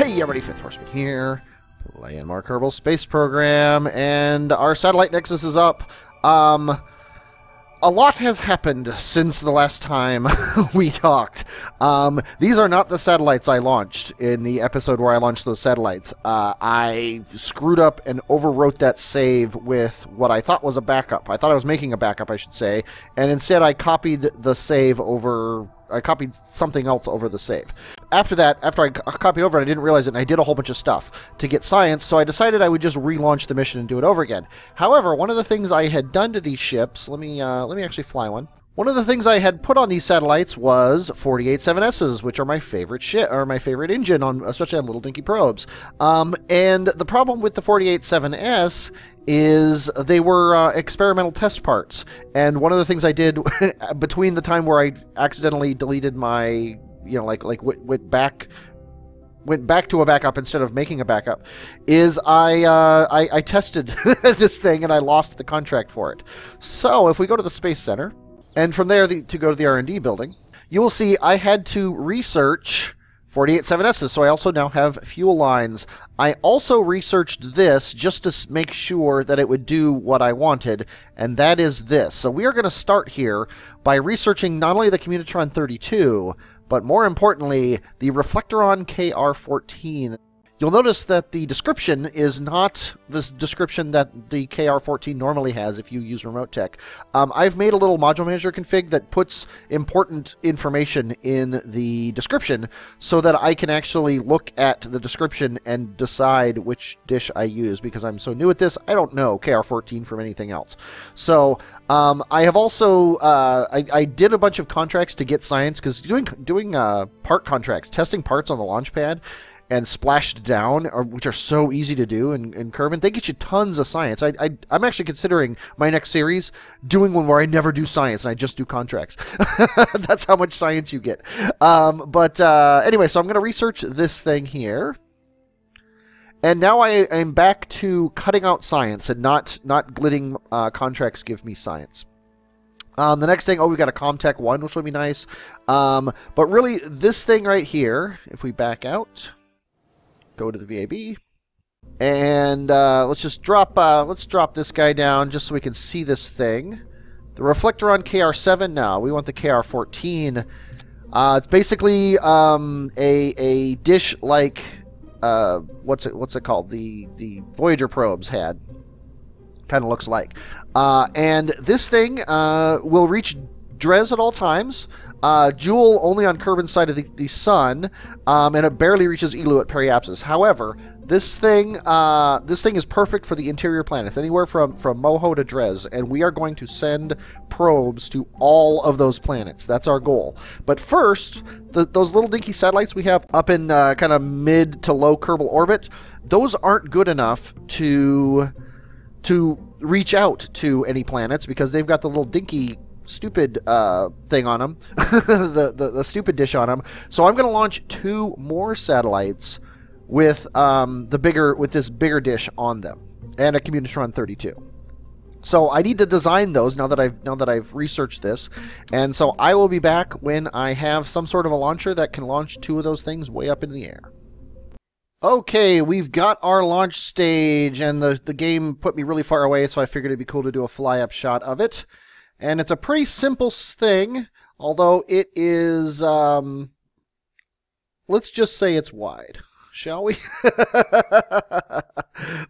Hey everybody, Fifth Horseman here, playing more Kerbal Space Program, and our satellite nexus is up. A lot has happened since the last time we talked. These are not the satellites I launched in the episode where I launched those satellites. I screwed up and overwrote that save with what I thought was a backup. I thought I was making a backup, I should say, and instead I copied the save over... I copied something else over the save. After that, after I copied over it, I didn't realize it, and I did a whole bunch of stuff to get science, so I decided I would just relaunch the mission and do it over again. However, one of the things I had done to these ships, let me actually fly one. One of the things I had put on these satellites was 48-7Ss, which are my favorite my favorite engine, especially on little dinky probes. And the problem with the 48-7S is they were experimental test parts. And one of the things I did between the time where I accidentally deleted my, went back to a backup instead of making a backup, is I tested this thing and I lost the contract for it. So if we go to the Space Center, and from there to go to the R&D building, you will see I had to research 48-7Ss, so I also now have fuel lines. I also researched this just to make sure that it would do what I wanted, and that is this. So we are going to start here by researching not only the Communitron 32, but more importantly, the Reflectoron KR14. You'll notice that the description is not the description that the KR14 normally has if you use Remote Tech. I've made a little module manager config that puts important information in the description so that I can actually look at the description and decide which dish I use, because I'm so new at this, I don't know KR14 from anything else. So I have also, I did a bunch of contracts to get science, because doing part contracts, testing parts on the launch pad, and splashed down, which are so easy to do in Kerbin, they get you tons of science. I'm actually considering my next series doing one where I never do science and I just do contracts. That's how much science you get. Anyway, so I'm going to research this thing here. And now I am back to cutting out science and not letting contracts give me science. The next thing, we've got a ComTech 1, which will be nice. But really, this thing right here, if we back out, go to the VAB, and let's drop this guy down just so we can see this thing. The Reflectoron KR7 now. We want the KR14. It's basically a dish like what's it called? The Voyager probes had. Kind of looks like. And this thing will reach Dres at all times. Joule only on Kerbin's side of the sun, and it barely reaches Elu at Periapsis. However, this thing is perfect for the interior planets, anywhere from Moho to Dres, and we are going to send probes to all of those planets. That's our goal. But first, those little dinky satellites we have up in kind of mid to low Kerbal orbit, those aren't good enough to reach out to any planets, because they've got the little dinky stupid thing on them, the stupid dish on them. So I'm going to launch 2 more satellites with this bigger dish on them, and a Communitron 32. So I need to design those now that I've researched this, and so I will be back when I have some sort of a launcher that can launch 2 of those things way up in the air. Okay, we've got our launch stage, and the game put me really far away, so I figured it'd be cool to do a fly-up shot of it. And it's a pretty simple thing, although it is, let's just say it's wide, shall we?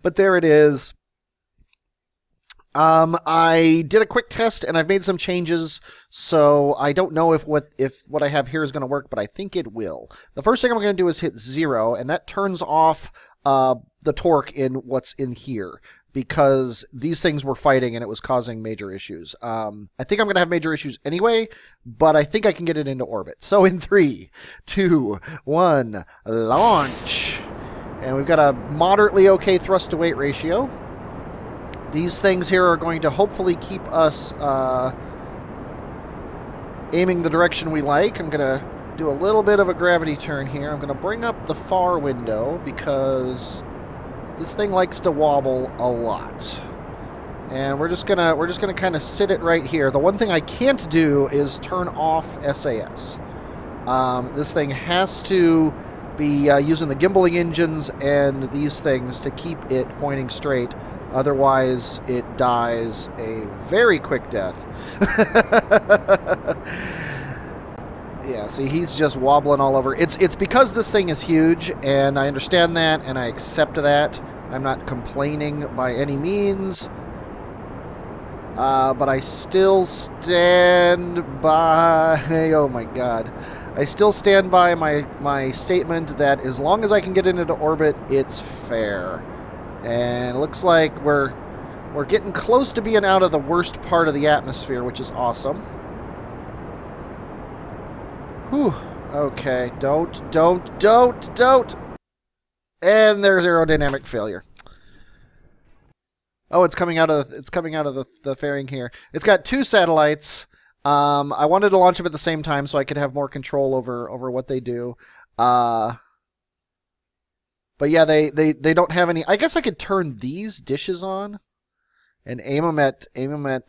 But there it is. I did a quick test, and I've made some changes, so I don't know if what I have here is going to work, but I think it will. The first thing I'm going to do is hit 0, and that turns off the torque in what's in here, because these things were fighting and it was causing major issues. I think I'm going to have major issues anyway, but I think I can get it into orbit. So in 3, 2, 1, launch! And we've got a moderately okay thrust-to-weight ratio. These things here are going to hopefully keep us aiming the direction we like. I'm going to do a little bit of a gravity turn here. I'm going to bring up the far window because this thing likes to wobble a lot. And we're just gonna kind of sit it right here. The one thing I can't do is turn off SAS. This thing has to be using the gimbaling engines and these things to keep it pointing straight. Otherwise, it dies a very quick death. Yeah, see, he's just wobbling all over. It's because this thing is huge, and I understand that, and I accept that. I'm not complaining by any means. But I still stand by... Oh my god. I still stand by my statement that as long as I can get into orbit, it's fair. And it looks like we're getting close to being out of the worst part of the atmosphere, which is awesome. Whew. Okay, don't. And there's aerodynamic failure. Oh, it's coming out of the fairing here. It's got 2 satellites. I wanted to launch them at the same time so I could have more control over what they do. But yeah, they don't have any. I guess I could turn these dishes on and aim them at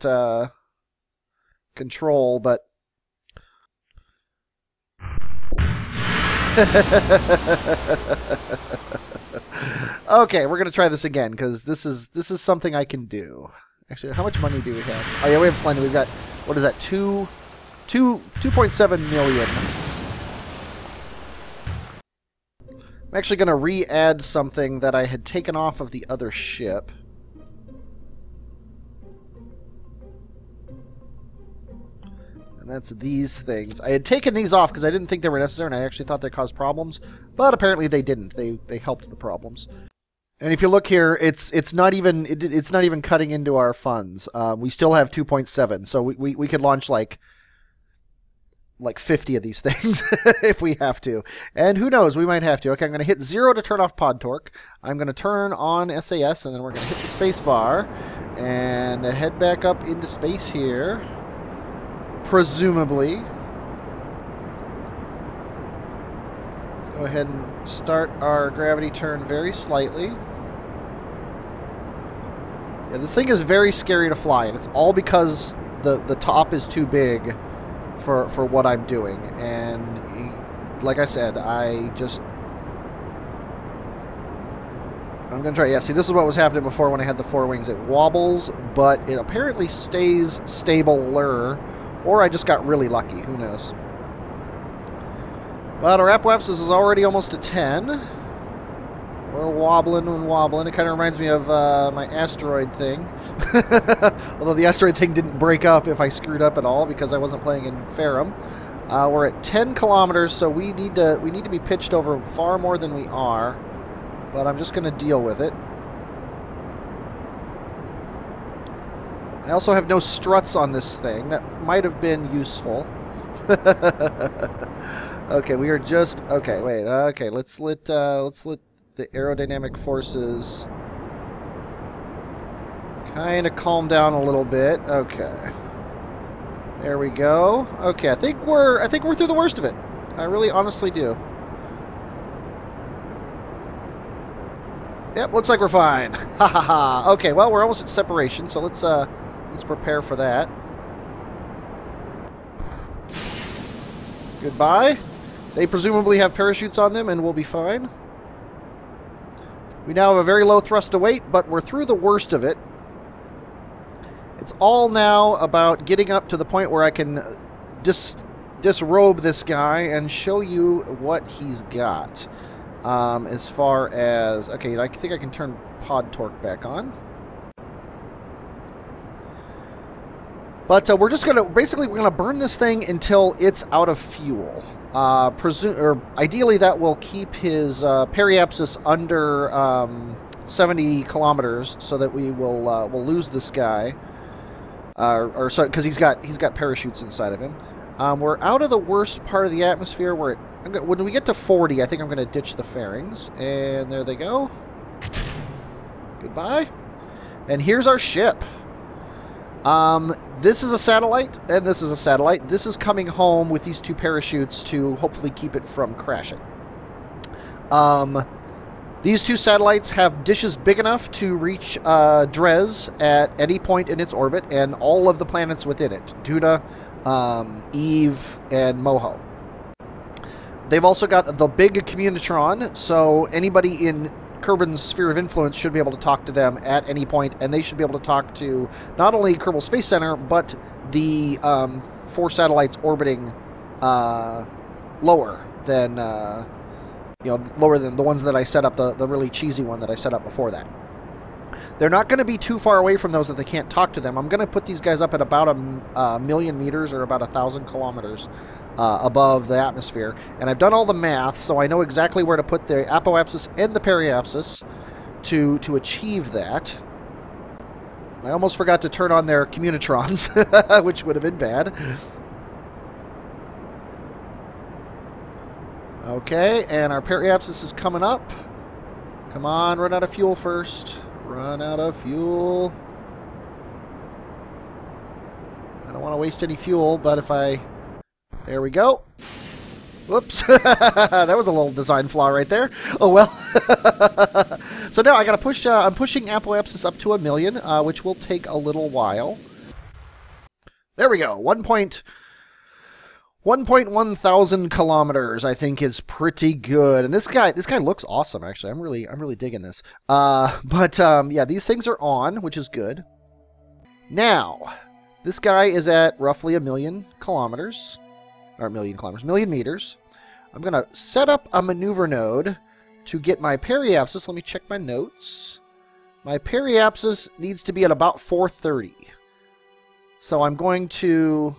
control, but okay, we're gonna try this again because this is something I can do. Actually, how much money do we have? Oh yeah, we have plenty. We've got, what is that? 2.7 million. I'm actually gonna re-add something that I had taken off of the other ship. And that's these things. I had taken these off because I didn't think they were necessary, and I actually thought they caused problems. But apparently they didn't. They helped the problems. And if you look here, it's not even cutting into our funds. We still have 2.7, so we could launch like 50 of these things if we have to. And who knows, we might have to. Okay, I'm going to hit 0 to turn off pod torque. I'm going to turn on SAS, and then we're going to hit the space bar and head back up into space here. Presumably. Let's go ahead and start our gravity turn very slightly. Yeah, this thing is very scary to fly, and it's all because the top is too big for what I'm doing. And like I said, I'm going to try. Yeah, see, this is what was happening before when I had the 4 wings. It wobbles, but it apparently stays stabler. Or I just got really lucky. Who knows? But our apoapsis is already almost a 10. We're wobbling and wobbling. It kind of reminds me of my asteroid thing. Although the asteroid thing didn't break up if I screwed up at all because I wasn't playing in Ferrum. We're at 10 kilometers, so we need to be pitched over far more than we are. But I'm just going to deal with it. I also have no struts on this thing. That might have been useful. Okay, we are just... Okay, wait. Okay, let's let the aerodynamic forces kind of calm down a little bit. Okay. There we go. Okay, I think we're through the worst of it. I really honestly do. Yep, looks like we're fine. Ha ha ha. Okay, well, we're almost at separation, so let's prepare for that. Goodbye. They presumably have parachutes on them and we'll be fine. We now have a very low thrust to weight, but we're through the worst of it. It's all now about getting up to the point where I can disrobe this guy and show you what he's got. As far as... Okay, I think I can turn pod torque back on. But we're just going to, basically, we're going to burn this thing until it's out of fuel. Ideally, that will keep his periapsis under 70 kilometers, so that we will we'll lose this guy, because he's got parachutes inside of him. We're out of the worst part of the atmosphere. When we get to 40, I think I'm going to ditch the fairings, and there they go. Goodbye. And here's our ship. This is a satellite, and this is a satellite. This is coming home with these 2 parachutes to hopefully keep it from crashing. These 2 satellites have dishes big enough to reach Dres at any point in its orbit, and all of the planets within it. Tuna, Eve, and Moho. They've also got the big communitron, so anybody in Kerbin's sphere of influence should be able to talk to them at any point, and they should be able to talk to not only Kerbal Space Center, but the 4 satellites orbiting lower than lower than the ones that I set up, the really cheesy one that I set up before that. They're not going to be too far away from those that they can't talk to them. I'm going to put these guys up at about a million meters, or about 1,000 kilometers above the atmosphere. And I've done all the math, so I know exactly where to put the Apoapsis and the Periapsis to achieve that. I almost forgot to turn on their communitrons, which would have been bad. Okay, and our Periapsis is coming up. Come on, run out of fuel first. Run out of fuel. I don't want to waste any fuel, but if I... There we go. Whoops. That was a little design flaw right there. Oh, well. So now I got to push... I'm pushing Apoapsis up to 1 million, which will take a little while. There we go. 1.1 thousand kilometers, I think, is pretty good. And this guy looks awesome, actually. I'm really digging this. Yeah, these things are on, which is good. Now, this guy is at roughly 1 million kilometers. Or 1 million meters. I'm going to set up a maneuver node to get my Periapsis. Let me check my notes. My Periapsis needs to be at about 430. So I'm going to...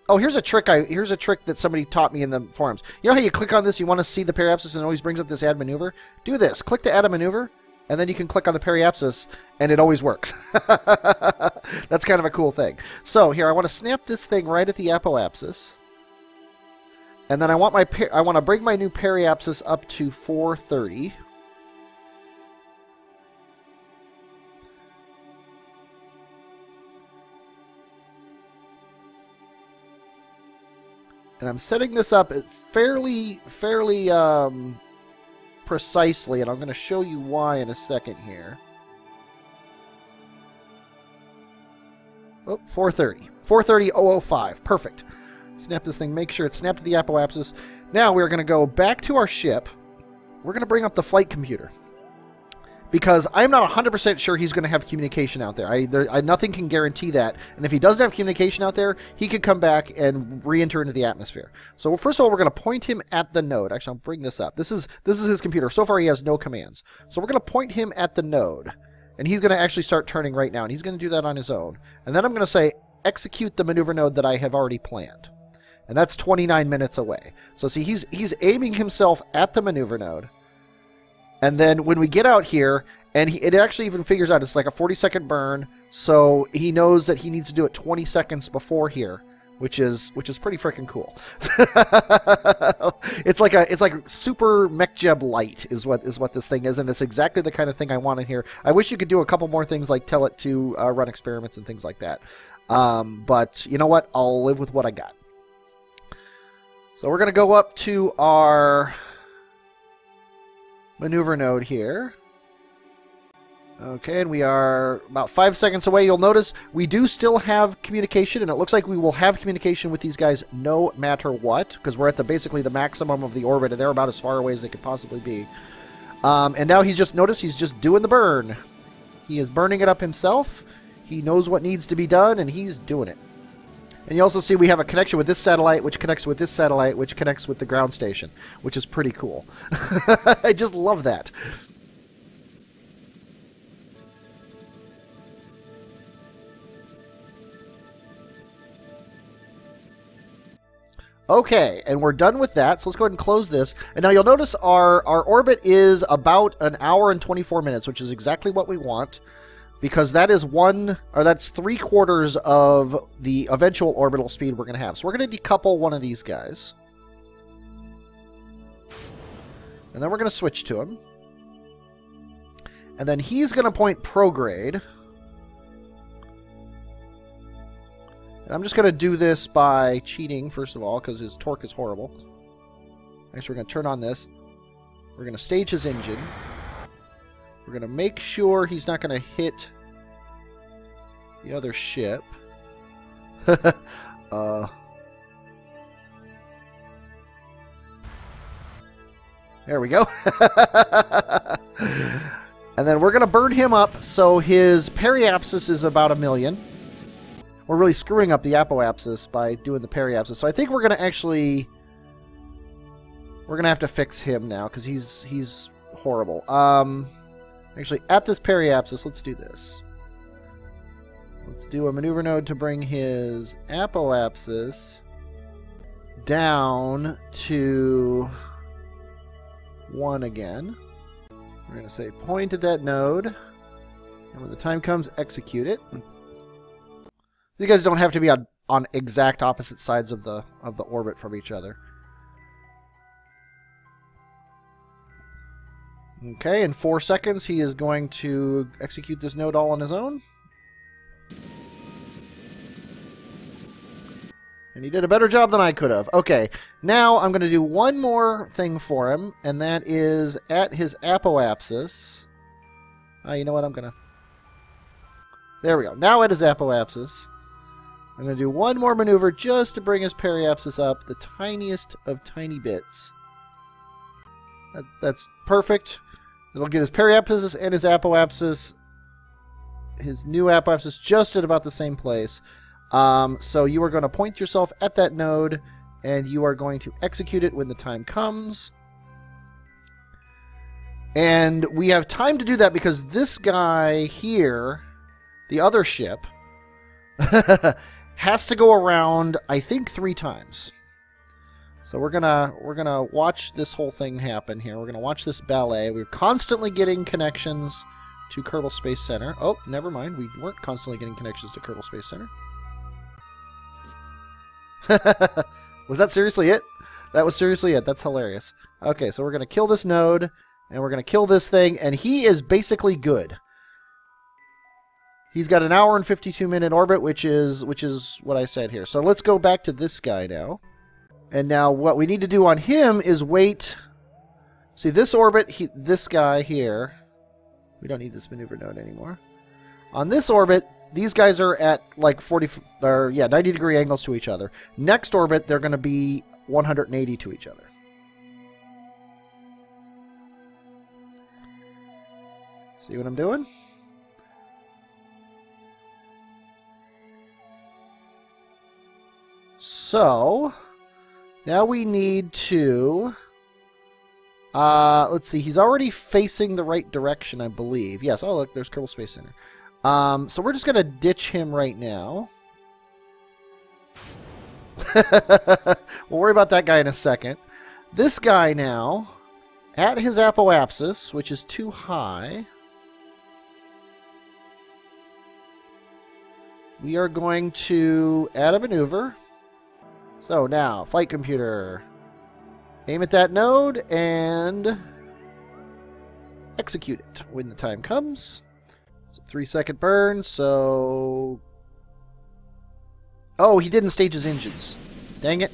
Oh, here's a trick that somebody taught me in the forums. You know how you click on this, you want to see the Periapsis, and it always brings up this add maneuver? Do this. Click to add a maneuver, and then you can click on the Periapsis, and it always works. That's kind of a cool thing. So here, I want to snap this thing right at the Apoapsis. And then I want to bring my new Periapsis up to 430. And I'm setting this up fairly precisely, and I'm going to show you why in a second here. Oh, 430. 430.005. Perfect. Snap this thing. Make sure it's snapped to the Apoapsis. Now we're going to go back to our ship. We're going to bring up the flight computer, because I'm not 100% sure he's going to have communication out there. Nothing can guarantee that. And if he doesn't have communication out there, he could come back and re-enter into the atmosphere. So first of all, we're going to point him at the node. Actually, I'll bring this up. This is his computer. So far, he has no commands. So we're going to point him at the node. And he's going to actually start turning right now. And he's going to do that on his own. And then I'm going to say, execute the maneuver node that I have already planned. And that's 29 minutes away. So see, he's aiming himself at the maneuver node. And then when we get out here, and it actually even figures out it's like a 40-second burn, so he knows that he needs to do it 20 seconds before here, which is pretty freaking cool. It's like super MechJeb light is what this thing is, and it's exactly the kind of thing I want in here. I wish you could do a couple more things like tell it to run experiments and things like that. But you know what? I'll live with what I got. So we're going to go up to our maneuver node here. Okay, and we are about 5 seconds away. You'll notice we do still have communication, and it looks like we will have communication with these guys no matter what, because we're at basically the maximum of the orbit, and they're about as far away as they could possibly be. And now he's just doing the burn. He is burning it up himself. He knows what needs to be done, and he's doing it. And you also see we have a connection with this satellite, which connects with this satellite, which connects with the ground station, which is pretty cool. I just love that. Okay, and we're done with that, so let's go ahead and close this. And now you'll notice our orbit is about 1 hour and 24 minutes, which is exactly what we want, because that is that's 3/4 of the eventual orbital speed we're going to have. So we're going to decouple one of these guys. And then we're going to switch to him. And then he's going to point prograde. And I'm just going to do this by cheating, first of all, because his torque is horrible. Next, we're going to turn on this. We're going to stage his engine. We're going to make sure he's not going to hit the other ship. There we go. And then we're going to burn him up, so his Periapsis is about 1 million. We're really screwing up the Apoapsis by doing the Periapsis. So I think we're going to actually... We're going to have to fix him now, because he's horrible. Actually, at this Periapsis, let's do this. Let's do a maneuver node to bring his Apoapsis down to 1 again. We're going to say point at that node, and when the time comes, execute it. You guys don't have to be on exact opposite sides of the orbit from each other. Okay, in 4 seconds, he is going to execute this node all on his own. And he did a better job than I could have. Okay, now I'm going to do one more thing for him, and that is at his Apoapsis. You know what? I'm going to... There we go. Now at his Apoapsis, I'm going to do one more maneuver just to bring his Periapsis up the tiniest of tiny bits. That's perfect. It'll get his Periapsis and his Apoapsis, his new Apoapsis, just at about the same place. So you are going to point yourself at that node, and you are going to execute it when the time comes. And we have time to do that because this guy here, the other ship, has to go around, I think, 3 times. So we're gonna watch this whole thing happen here. We're gonna watch this ballet. We're constantly getting connections to Kerbal Space Center. Oh, never mind. We weren't constantly getting connections to Kerbal Space Center. Was that seriously it? That was seriously it. That's hilarious. Okay, so we're going to kill this node, and we're going to kill this thing, and he is basically good. He's got an hour and 52-minute orbit, which is what I said here. So let's go back to this guy now. And now what we need to do on him is wait. See, this orbit, this guy here, we don't need this maneuver node anymore. On this orbit, these guys are at like 90-degree angles to each other. Next orbit, they're going to be 180 to each other. See what I'm doing? So, now we need to... let's see, he's already facing the right direction, I believe. Yes, oh look, there's Kerbal Space Center. So we're just going to ditch him right now. We'll worry about that guy in a second. This guy now, at his Apoapsis, which is too high, we are going to add a maneuver. So now, flight computer, aim at that node and execute it when the time comes. It's a 3-second burn, so... Oh, he didn't stage his engines. Dang it.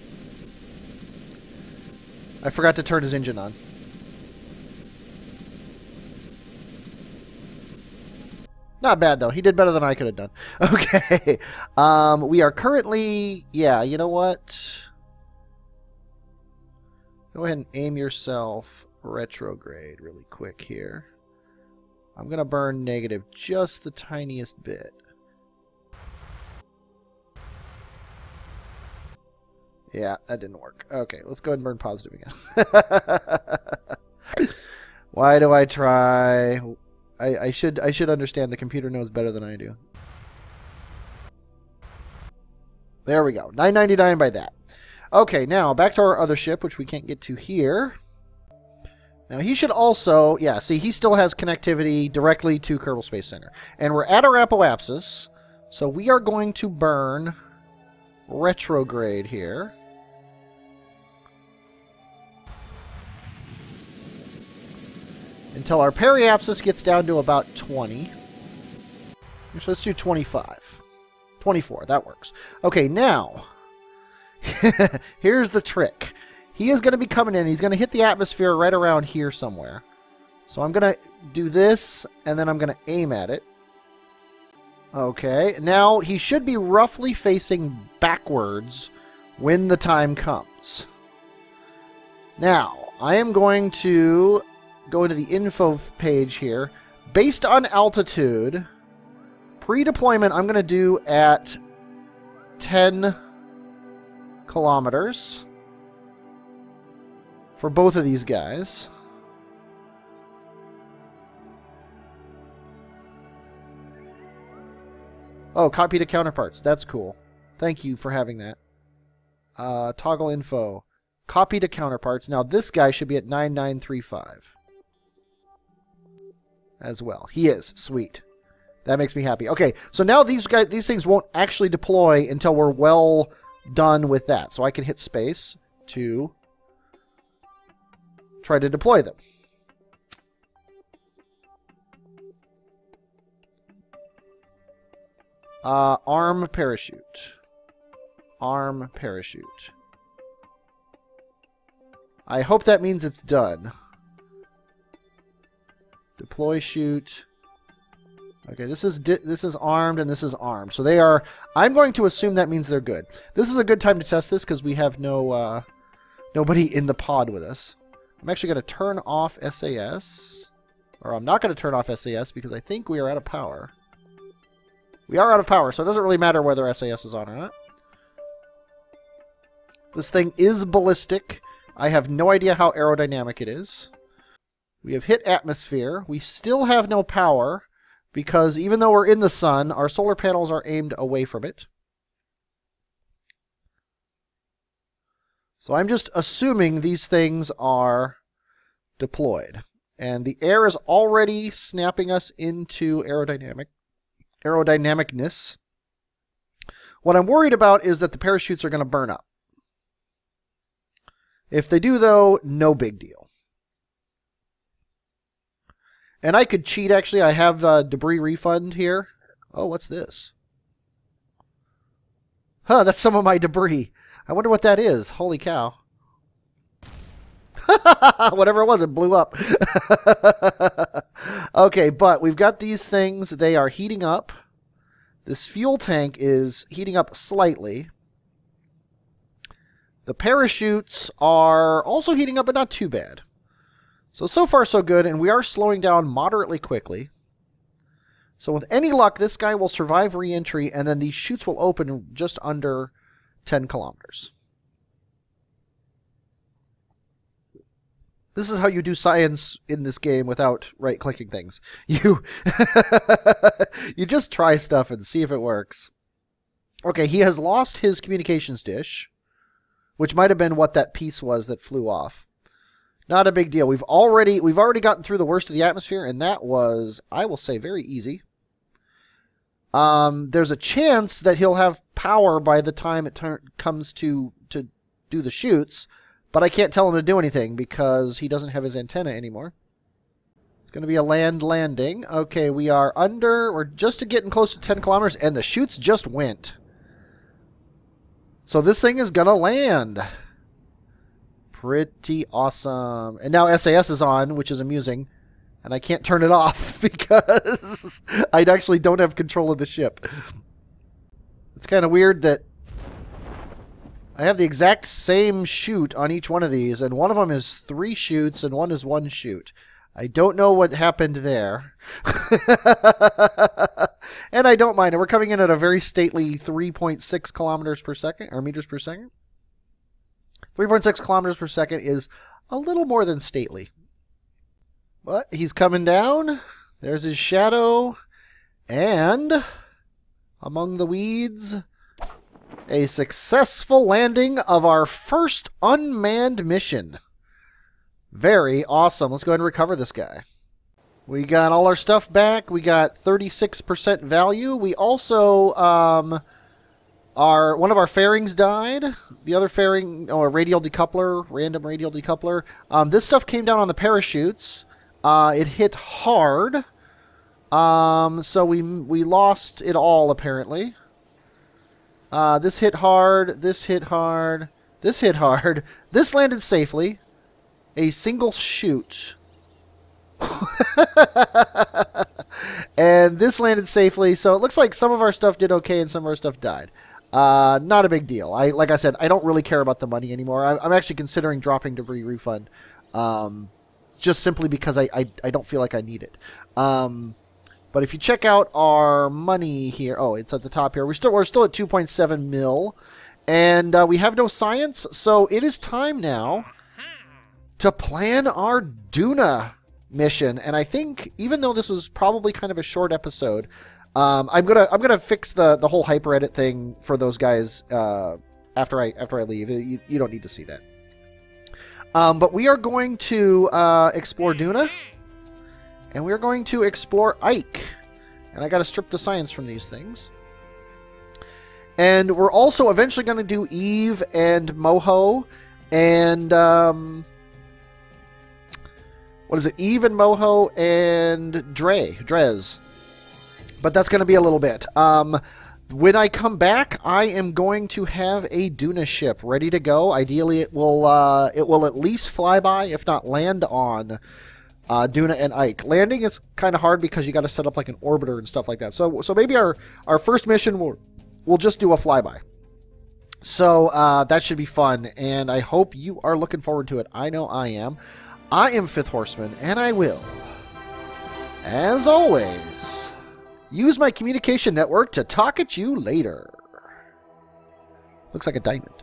I forgot to turn his engine on. Not bad, though. He did better than I could have done. Okay. We are currently... Yeah, you know what? Go ahead and aim yourself retrograde really quick here. I'm going to burn negative just the tiniest bit. Yeah, that didn't work. Okay, let's go ahead and burn positive again. Why do I try... I should understand the computer knows better than I do. There we go. 999 by that. Okay, now back to our other ship, which we can't get to here. Now he should also, yeah, see, he still has connectivity directly to Kerbal Space Center. And we're at our Apoapsis, so we are going to burn retrograde here. Until our Periapsis gets down to about 20. So let's do 25. 24, that works. Okay, now, here's the trick. He is going to be coming in. He's going to hit the atmosphere right around here somewhere. So I'm going to do this, and then I'm going to aim at it. Okay, now he should be roughly facing backwards when the time comes. Now, I am going to go into the info page here. Based on altitude, pre-deployment I'm going to do at 10 kilometers for both of these guys. Oh, copy to counterparts. That's cool. Thank you for having that. Toggle info. Copy to counterparts. Now this guy should be at 9935 as well. He is. Sweet. That makes me happy. Okay, so now these things won't actually deploy until we're well done with that. So I can hit space to try to deploy them. Arm parachute. Arm parachute. I hope that means it's done. Deploy chute. Okay, this is armed and this is armed. So they are... I'm going to assume that means they're good. This is a good time to test this because we have no nobody in the pod with us. I'm actually going to turn off SAS. Or I'm not going to turn off SAS because I think we are out of power. We are out of power, so it doesn't really matter whether SAS is on or not. This thing is ballistic. I have no idea how aerodynamic it is. We have hit atmosphere. We still have no power because even though we're in the sun, our solar panels are aimed away from it. So I'm just assuming these things are deployed. And the air is already snapping us into aerodynamicness. What I'm worried about is that the parachutes are going to burn up. If they do, though, no big deal. And I could cheat, actually. I have debris refund here. Oh, what's this? Huh, that's some of my debris. I wonder what that is. Holy cow. Whatever it was, it blew up. Okay, but we've got these things. They are heating up. This fuel tank is heating up slightly. The parachutes are also heating up, but not too bad. So far, so good, and we are slowing down moderately quickly. So with any luck, this guy will survive re-entry, and then these chutes will open just under 10 kilometers. This is how you do science in this game without right-clicking things. You just try stuff and see if it works. Okay, he has lost his communications dish, which might have been what that piece was that flew off. Not a big deal. We've already gotten through the worst of the atmosphere, and that was, I will say, very easy. There's a chance that he'll have power by the time it comes to do the chutes, but I can't tell him to do anything because he doesn't have his antenna anymore. It's going to be a land landing. Okay, we're just getting close to 10 kilometers, and the chutes just went. So this thing is going to land. Pretty awesome. And now SAS is on, which is amusing. And I can't turn it off because I actually don't have control of the ship. It's kind of weird that I have the exact same chute on each one of these, and one of them is 3 chutes and one is 1 chute. I don't know what happened there. And I don't mind it. We're coming in at a very stately 3.6 kilometers per second, or meters per second. 3.6 kilometers per second is a little more than stately. But he's coming down. There's his shadow. And among the weeds, a successful landing of our first unmanned mission. Very awesome. Let's go ahead and recover this guy. We got all our stuff back. We got 36% value. We also, one of our fairings died. The other fairing, a radial decoupler, random radial decoupler. This stuff came down on the parachutes. It hit hard. So we lost it all, apparently. This hit hard. This hit hard. This hit hard. This landed safely. A single chute. And this landed safely, so it looks like some of our stuff did okay and some of our stuff died. Not a big deal. Like I said, I don't really care about the money anymore. I'm actually considering dropping debris refund. just simply because I don't feel like I need it. But if you check out our money here, oh, it's at the top here. We're still at 2.7 mil, and we have no science, so it is time now to plan our Duna mission. And I think, even though this was probably kind of a short episode, I'm gonna fix the whole hyper edit thing for those guys after I leave. You don't need to see that. But we are going to explore Duna. And we're going to explore Ike. And I got to strip the science from these things. And we're also eventually going to do Eve and Moho. And, what is it? Eve and Moho and Drez. But that's going to be a little bit. When I come back, I am going to have a Duna ship ready to go. Ideally, it will at least fly by, if not land on Duna and Ike. Landing is kind of hard because you got to set up like an orbiter and stuff like that. So maybe our first mission we'll just do a flyby. So that should be fun, and I hope you are looking forward to it. I know I am. I am Fifth Horseman, and I will, as always, use my communication network to talk at you later. Looks like a diamond.